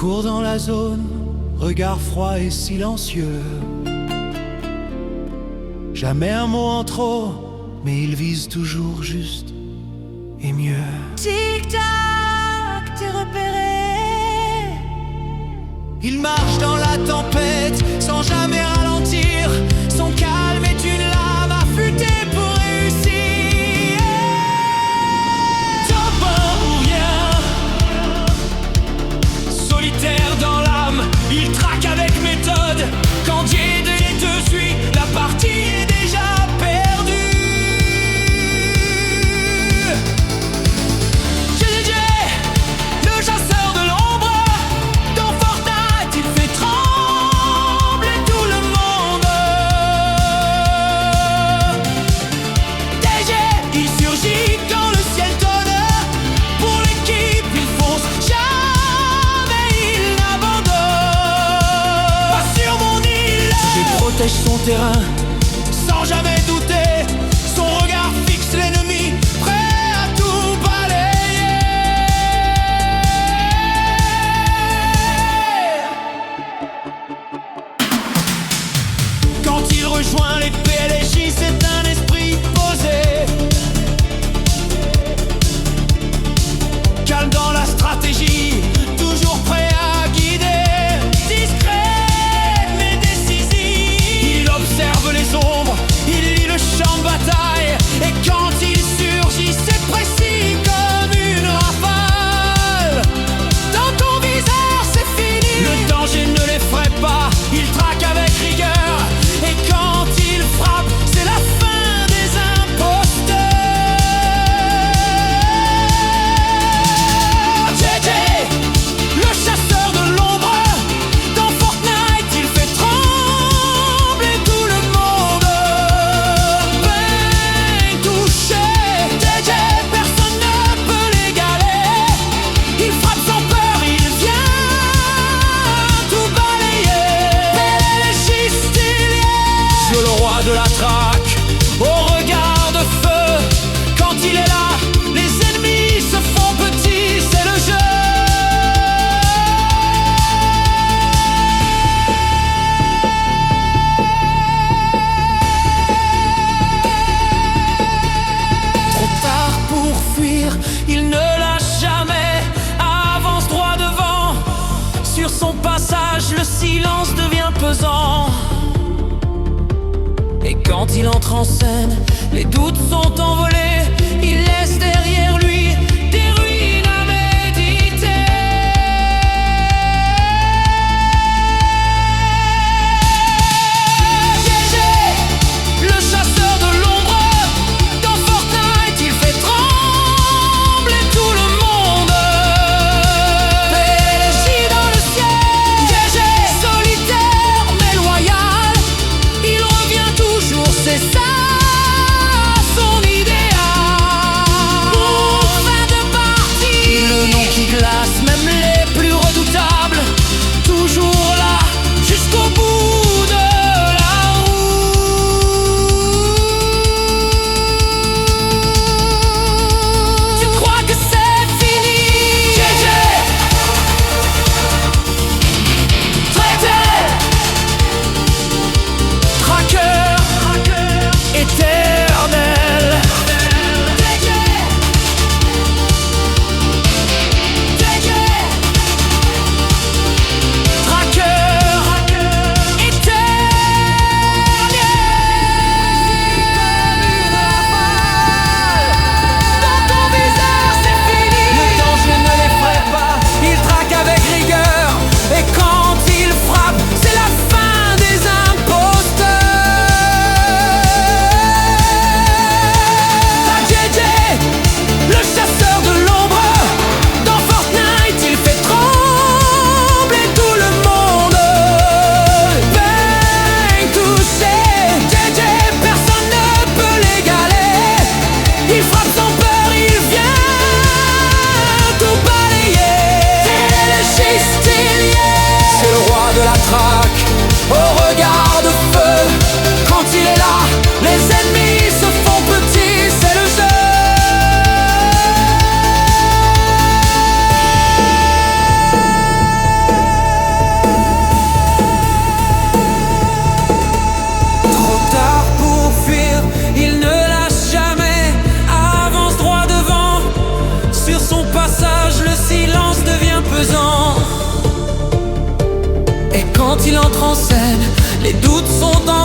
court dans la zone, regard froid et silencieux. Jamais un mot en trop, mais il vise toujours juste et mieux. Tic-tac, t'es repéré. Il marche dans la tempête sans jamais ralentir. Son calme est une lame affûtée pour réussir. Top 1 ou rien, solitaire dans l'âme, il traque avec méthode. Quand Diedé te suit, la partie est déjà perdue. JJ, le chasseur de l'ombre, dans Fortnite il fait trembler tout le monde. DG, il surgit quand le ciel tonne. Pour l'équipe il fonce, jamais il n'abandonne. Pas sur mon île, il protège son terrain sans jamais douter. Son regard fixe l'ennemi, prêt à tout balayer. Quand il rejoint les PLJ, c'est un esprit posé, calme dans la stratégie, toujours prêt à guider. Discret mais décisif, il observe les ombres, il lit le champ de bataille. Et quand il surgit, c'est précis comme une rafale. Dans ton viseur, c'est fini, le danger ne l'effraie pas, il traque avec rigueur. Et quand il frappe, c'est la fin des imposteurs. JJ, le chasseur de l'ombre, dans Fortnite il fait trembler tout le monde. Peine touché, JJ, personne ne peut l'égaler. Il frappe sans peur, il vient tout balayer. PLJ stylé, sur le roi de la traque, au regard de feu. Quand il est là, les ennemis se font petits, c'est le jeu. Trop tard pour fuir, il ne lâche jamais, avance droit devant. Sur son passage, le silence devient pesant. Et quand il entre en scène, les doutes sont envolés. Il laisse derrière lui des ruines à méditer. JJ, le chasseur de l'ombre, dans Fortnite il fait trembler tout le monde. PLJ dans le ciel, JJ, solitaire mais loyal, il revient toujours, c'est ça son idéal. il entre en scène, les doutes sont en